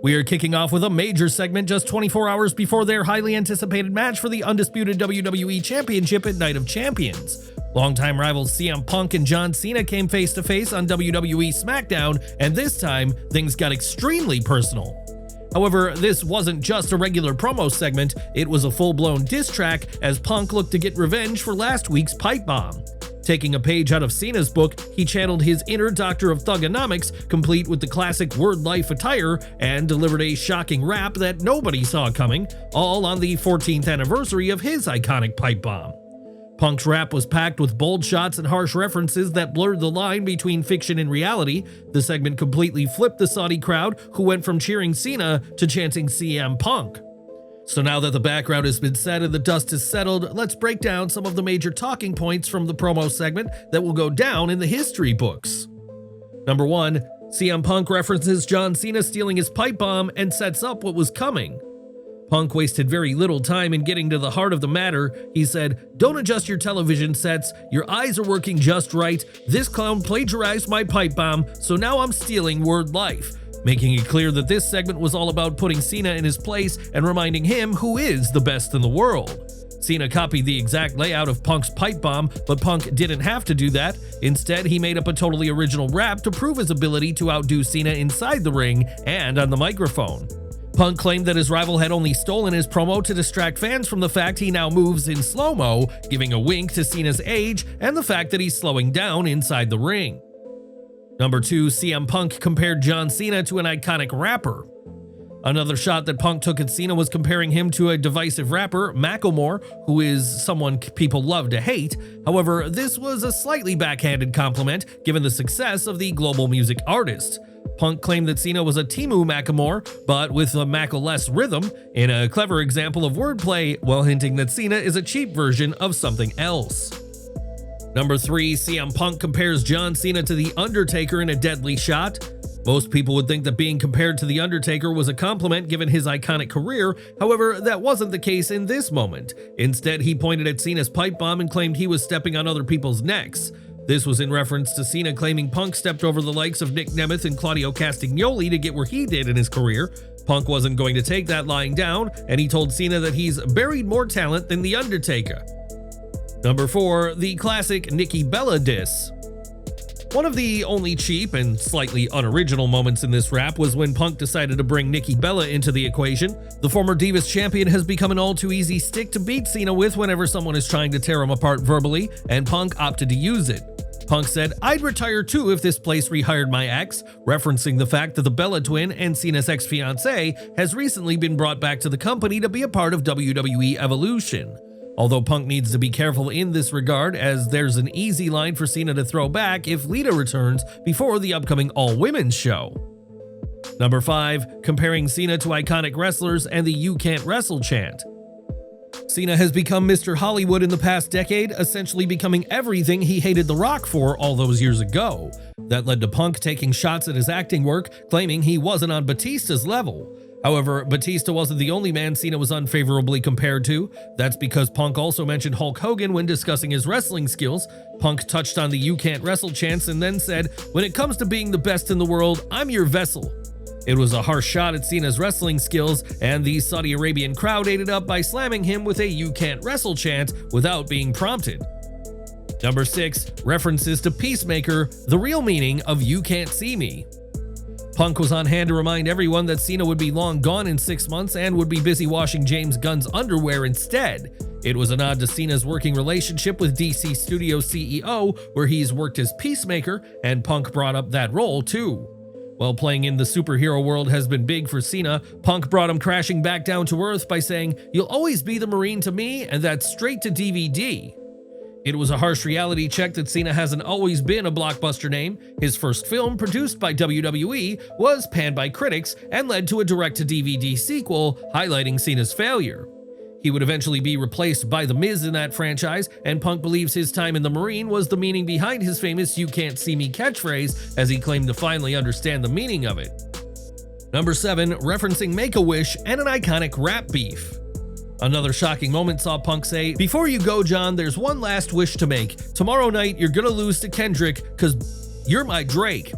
We are kicking off with a major segment just 24 hours before their highly anticipated match for the undisputed WWE Championship at Night of Champions. Longtime rivals CM Punk and John Cena came face-to-face on WWE SmackDown, and this time, things got extremely personal. However, this wasn't just a regular promo segment, it was a full-blown diss track as Punk looked to get revenge for last week's pipe bomb. Taking a page out of Cena's book, he channeled his inner Doctor of Thugonomics, complete with the classic word life attire, and delivered a shocking rap that nobody saw coming, all on the 14th anniversary of his iconic pipe bomb. Punk's rap was packed with bold shots and harsh references that blurred the line between fiction and reality. The segment completely flipped the Saudi crowd, who went from cheering Cena to chanting CM Punk. So now that the background has been set and the dust is settled, let's break down some of the major talking points from the promo segment that will go down in the history books. Number 1, CM Punk references John Cena stealing his pipe bomb and sets up what was coming. Punk wasted very little time in getting to the heart of the matter. He said, "Don't adjust your television sets, your eyes are working just right. This clown plagiarized my pipe bomb, so now I'm stealing word life," making it clear that this segment was all about putting Cena in his place and reminding him who is the best in the world. Cena copied the exact layout of Punk's pipe bomb, but Punk didn't have to do that. Instead, he made up a totally original rap to prove his ability to outdo Cena inside the ring and on the microphone. Punk claimed that his rival had only stolen his promo to distract fans from the fact he now moves in slow-mo, giving a wink to Cena's age and the fact that he's slowing down inside the ring. Number 2, CM Punk compared John Cena to an iconic rapper. Another shot that Punk took at Cena was comparing him to a divisive rapper, Macklemore, who is someone people love to hate. However, this was a slightly backhanded compliment given the success of the global music artist. Punk claimed that Cena was a Timu Macklemore, but with a Mackle-less rhythm, in a clever example of wordplay, while hinting that Cena is a cheap version of something else. Number 3, CM Punk compares John Cena to The Undertaker in a deadly shot. Most people would think that being compared to The Undertaker was a compliment given his iconic career, however, that wasn't the case in this moment. Instead, he pointed at Cena's pipe bomb and claimed he was stepping on other people's necks. This was in reference to Cena claiming Punk stepped over the likes of Nick Nemeth and Claudio Castagnoli to get where he did in his career. Punk wasn't going to take that lying down, and he told Cena that he's buried more talent than The Undertaker. Number 4, the classic Nikki Bella diss. One of the only cheap and slightly unoriginal moments in this rap was when Punk decided to bring Nikki Bella into the equation. The former Divas champion has become an all-too-easy stick to beat Cena with whenever someone is trying to tear him apart verbally, and Punk opted to use it. Punk said, "I'd retire too if this place rehired my ex," referencing the fact that the Bella twin and Cena's ex-fiancée has recently been brought back to the company to be a part of WWE Evolution. Although Punk needs to be careful in this regard, as there's an easy line for Cena to throw back if Lita returns before the upcoming all-women's show. Number 5, comparing Cena to iconic wrestlers and the "You Can't Wrestle" chant. Cena has become Mr. Hollywood in the past decade, essentially becoming everything he hated The Rock for all those years ago. That led to Punk taking shots at his acting work, claiming he wasn't on Batista's level. However, Batista wasn't the only man Cena was unfavorably compared to. That's because Punk also mentioned Hulk Hogan when discussing his wrestling skills. Punk touched on the "You Can't Wrestle" chants and then said, "When it comes to being the best in the world, I'm your vessel." It was a harsh shot at Cena's wrestling skills, and the Saudi Arabian crowd ate it up by slamming him with a "You Can't Wrestle" chant without being prompted. Number 6, references to Peacemaker, the real meaning of "You Can't See Me." Punk was on hand to remind everyone that Cena would be long gone in 6 months and would be busy washing James Gunn's underwear instead. It was a nod to Cena's working relationship with DC Studios CEO, where he's worked as Peacemaker, and Punk brought up that role too. While playing in the superhero world has been big for Cena, Punk brought him crashing back down to earth by saying, "You'll always be the Marine to me, and that's straight to DVD." It was a harsh reality check that Cena hasn't always been a blockbuster name. His first film, produced by WWE, was panned by critics and led to a direct-to-DVD sequel highlighting Cena's failure. He would eventually be replaced by The Miz in that franchise, and Punk believes his time in the Marine was the meaning behind his famous "You Can't See Me" catchphrase, as he claimed to finally understand the meaning of it. Number 7, referencing Make-A-Wish and an iconic rap beef. Another shocking moment saw Punk say, "Before you go, John, there's one last wish to make. Tomorrow night, you're gonna lose to Kendrick, cause you're my Drake."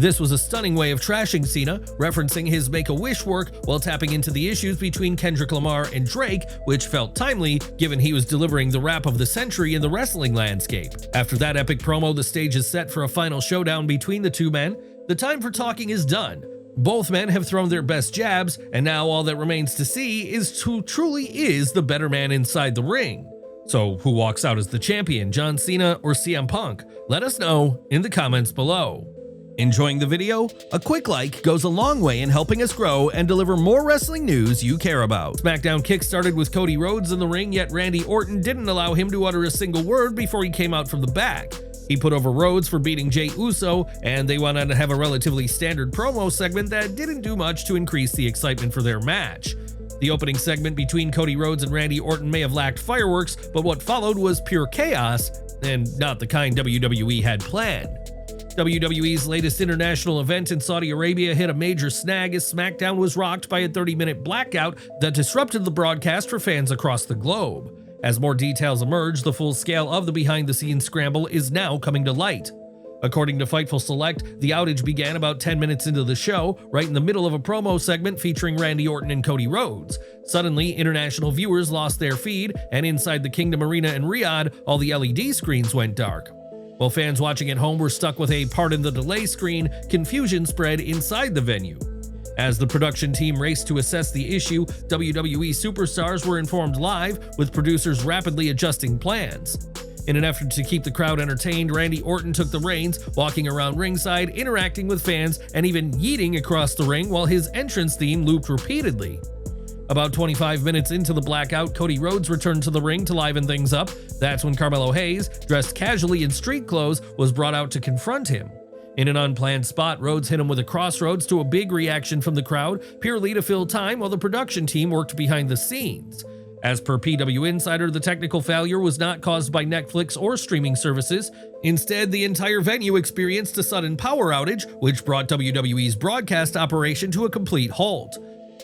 This was a stunning way of trashing Cena, referencing his Make-A-Wish work while tapping into the issues between Kendrick Lamar and Drake, which felt timely given he was delivering the rap of the century in the wrestling landscape. After that epic promo, the stage is set for a final showdown between the two men. The time for talking is done. Both men have thrown their best jabs, and now all that remains to see is who truly is the better man inside the ring. So who walks out as the champion, John Cena or CM Punk? Let us know in the comments below. Enjoying the video? A quick like goes a long way in helping us grow and deliver more wrestling news you care about. SmackDown kick-started with Cody Rhodes in the ring, yet Randy Orton didn't allow him to utter a single word before he came out from the back. He put over Rhodes for beating Jey Uso, and they went on to have a relatively standard promo segment that didn't do much to increase the excitement for their match. The opening segment between Cody Rhodes and Randy Orton may have lacked fireworks, but what followed was pure chaos, and not the kind WWE had planned. WWE's latest international event in Saudi Arabia hit a major snag as SmackDown was rocked by a 30-minute blackout that disrupted the broadcast for fans across the globe. As more details emerge, the full scale of the behind-the-scenes scramble is now coming to light. According to Fightful Select, the outage began about 10 minutes into the show, right in the middle of a promo segment featuring Randy Orton and Cody Rhodes. Suddenly, international viewers lost their feed, and inside the Kingdom Arena in Riyadh, all the LED screens went dark. While fans watching at home were stuck with a pardon the delay screen, confusion spread inside the venue. As the production team raced to assess the issue, WWE superstars were informed live, with producers rapidly adjusting plans. In an effort to keep the crowd entertained, Randy Orton took the reins, walking around ringside, interacting with fans, and even yeeting across the ring while his entrance theme looped repeatedly. About 25 minutes into the blackout, Cody Rhodes returned to the ring to liven things up. That's when Carmelo Hayes, dressed casually in street clothes, was brought out to confront him. In an unplanned spot, Rhodes hit him with a crossroads to a big reaction from the crowd, purely to fill time while the production team worked behind the scenes. As per PW Insider, the technical failure was not caused by Netflix or streaming services. Instead, the entire venue experienced a sudden power outage, which brought WWE's broadcast operation to a complete halt.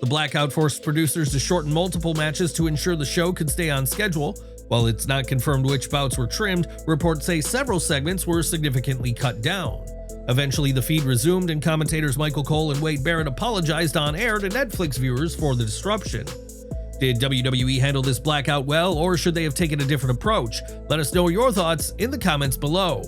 The blackout forced producers to shorten multiple matches to ensure the show could stay on schedule. While it's not confirmed which bouts were trimmed, reports say several segments were significantly cut down. Eventually, the feed resumed, and commentators Michael Cole and Wade Barrett apologized on air to Netflix viewers for the disruption. Did WWE handle this blackout well, or should they have taken a different approach? Let us know your thoughts in the comments below.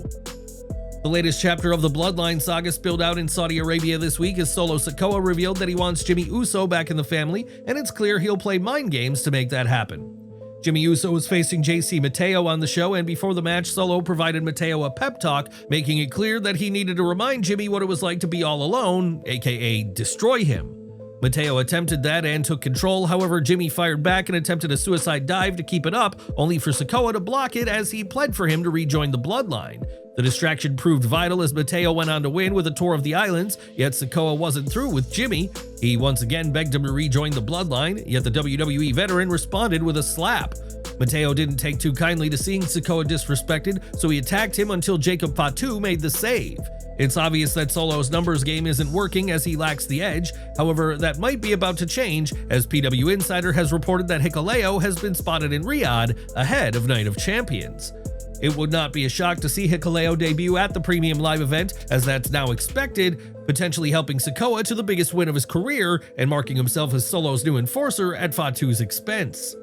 The latest chapter of the Bloodline saga spilled out in Saudi Arabia this week as Solo Sikoa revealed that he wants Jimmy Uso back in the family, and it's clear he'll play mind games to make that happen. Jimmy Uso was facing JC Mateo on the show, and before the match, Solo provided Mateo a pep talk, making it clear that he needed to remind Jimmy what it was like to be all alone, aka destroy him. Mateo attempted that and took control, however Jimmy fired back and attempted a suicide dive to keep it up, only for Sikoa to block it as he pled for him to rejoin the Bloodline. The distraction proved vital as Mateo went on to win with a tour of the islands, yet Sikoa wasn't through with Jimmy. He once again begged him to rejoin the Bloodline, yet the WWE veteran responded with a slap. Mateo didn't take too kindly to seeing Sikoa disrespected, so he attacked him until Jacob Fatu made the save. It's obvious that Solo's numbers game isn't working as he lacks the edge, however that might be about to change as PW Insider has reported that Hikuleo has been spotted in Riyadh ahead of Night of Champions. It would not be a shock to see Hikuleo debut at the Premium Live event, as that's now expected, potentially helping Sikoa to the biggest win of his career and marking himself as Solo's new enforcer at Fatu's expense.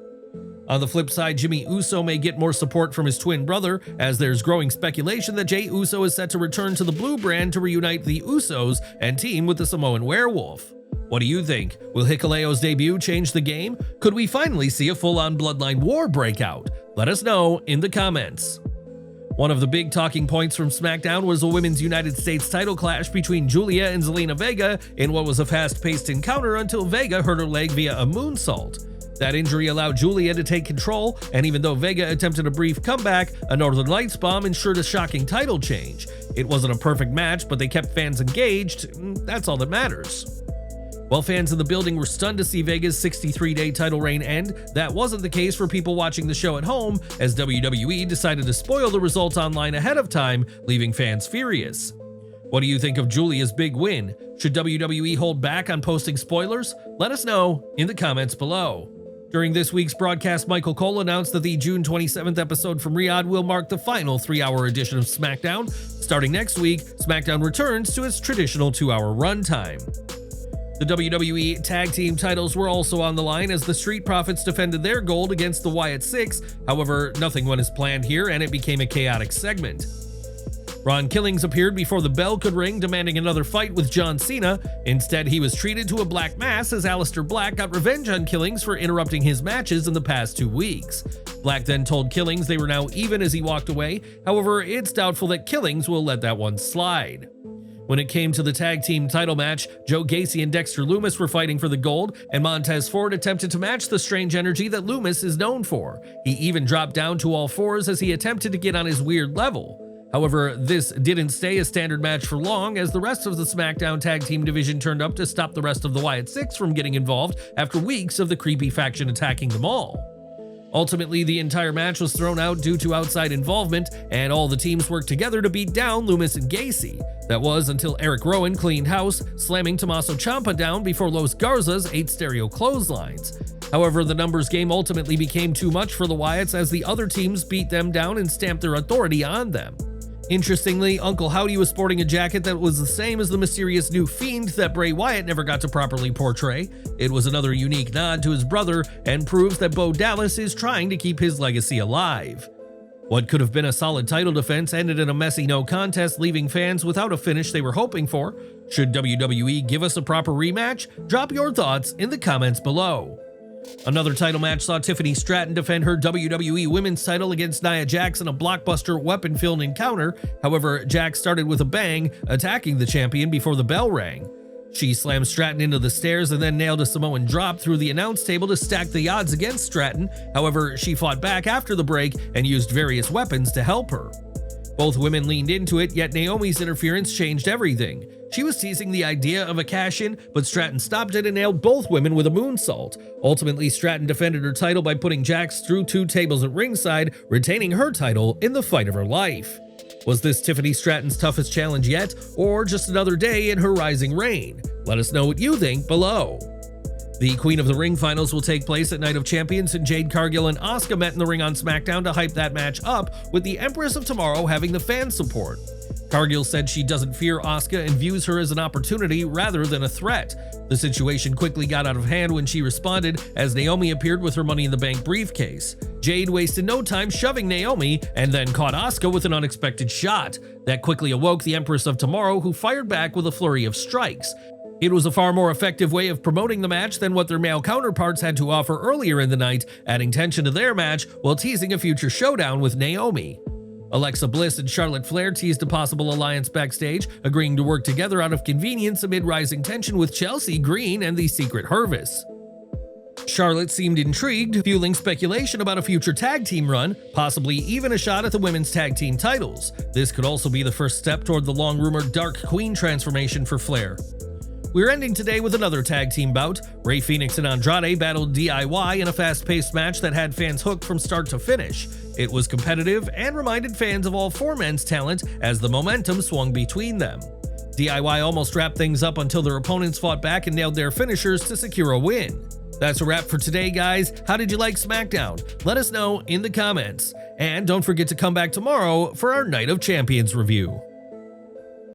On the flip side, Jimmy Uso may get more support from his twin brother, as there's growing speculation that Jey Uso is set to return to the Blue brand to reunite the Usos and team with the Samoan Werewolf. What do you think? Will Hikuleo's debut change the game? Could we finally see a full-on Bloodline war breakout? Let us know in the comments. One of the big talking points from SmackDown was a Women's United States title clash between Giulia and Zelina Vega in what was a fast-paced encounter until Vega hurt her leg via a moonsault. That injury allowed Giulia to take control, and even though Vega attempted a brief comeback, a Northern Lights bomb ensured a shocking title change. It wasn't a perfect match, but they kept fans engaged. That's all that matters. While fans in the building were stunned to see Vega's 63-day title reign end, that wasn't the case for people watching the show at home, as WWE decided to spoil the results online ahead of time, leaving fans furious. What do you think of Giulia's big win? Should WWE hold back on posting spoilers? Let us know in the comments below. During this week's broadcast, Michael Cole announced that the June 27th episode from Riyadh will mark the final 3-hour edition of SmackDown. Starting next week, SmackDown returns to its traditional 2-hour runtime. The WWE Tag Team titles were also on the line as the Street Profits defended their gold against the Wyatt Six. However, nothing went as planned here, and it became a chaotic segment. Ron Killings appeared before the bell could ring, demanding another fight with John Cena. Instead, he was treated to a black mass as Aleister Black got revenge on Killings for interrupting his matches in the past 2 weeks. Black then told Killings they were now even as he walked away. However, it's doubtful that Killings will let that one slide. When it came to the tag team title match, Joe Gacy and Dexter Lumis were fighting for the gold, and Montez Ford attempted to match the strange energy that Lumis is known for. He even dropped down to all fours as he attempted to get on his weird level. However, this didn't stay a standard match for long, as the rest of the SmackDown tag team division turned up to stop the rest of the Wyatt Six from getting involved after weeks of the creepy faction attacking them all. Ultimately, the entire match was thrown out due to outside involvement, and all the teams worked together to beat down Lumis and Gacy. That was until Eric Rowan cleaned house, slamming Tommaso Ciampa down before Los Garza's 8 stereo clotheslines. However, the numbers game ultimately became too much for the Wyatts as the other teams beat them down and stamped their authority on them. Interestingly, Uncle Howdy was sporting a jacket that was the same as the mysterious new Fiend that Bray Wyatt never got to properly portray. It was another unique nod to his brother and proves that Bo Dallas is trying to keep his legacy alive. What could have been a solid title defense ended in a messy no contest, leaving fans without a finish they were hoping for. Should WWE give us a proper rematch? Drop your thoughts in the comments below. Another title match saw Tiffany Stratton defend her WWE Women's title against Nia Jax in a blockbuster weapon-filled encounter. However, Jax started with a bang, attacking the champion before the bell rang. She slammed Stratton into the stairs and then nailed a Samoan drop through the announce table to stack the odds against Stratton. However, she fought back after the break and used various weapons to help her. Both women leaned into it, yet Naomi's interference changed everything. She was teasing the idea of a cash-in, but Stratton stopped it and nailed both women with a moonsault. Ultimately, Stratton defended her title by putting Jax through 2 tables at ringside, retaining her title in the fight of her life. Was this Tiffany Stratton's toughest challenge yet, or just another day in her rising reign? Let us know what you think below. The Queen of the Ring finals will take place at Night of Champions, and Jade, Cargill, and Asuka met in the ring on SmackDown to hype that match up, with the Empress of Tomorrow having the fan support. Cargill said she doesn't fear Asuka and views her as an opportunity rather than a threat. The situation quickly got out of hand when she responded, as Naomi appeared with her Money in the Bank briefcase. Jade wasted no time shoving Naomi and then caught Asuka with an unexpected shot. That quickly awoke the Empress of Tomorrow, who fired back with a flurry of strikes. It was a far more effective way of promoting the match than what their male counterparts had to offer earlier in the night, adding tension to their match while teasing a future showdown with Naomi. Alexa Bliss and Charlotte Flair teased a possible alliance backstage, agreeing to work together out of convenience amid rising tension with Chelsea Green and the Secret Hervis. Charlotte seemed intrigued, fueling speculation about a future tag team run, possibly even a shot at the women's tag team titles. This could also be the first step toward the long-rumored Dark Queen transformation for Flair. We're ending today with another tag team bout. Rey Fenix and Andrade battled DIY in a fast-paced match that had fans hooked from start to finish. It was competitive and reminded fans of all 4 men's talent as the momentum swung between them. DIY almost wrapped things up until their opponents fought back and nailed their finishers to secure a win. That's a wrap for today, guys. How did you like SmackDown? Let us know in the comments. And don't forget to come back tomorrow for our Night of Champions review.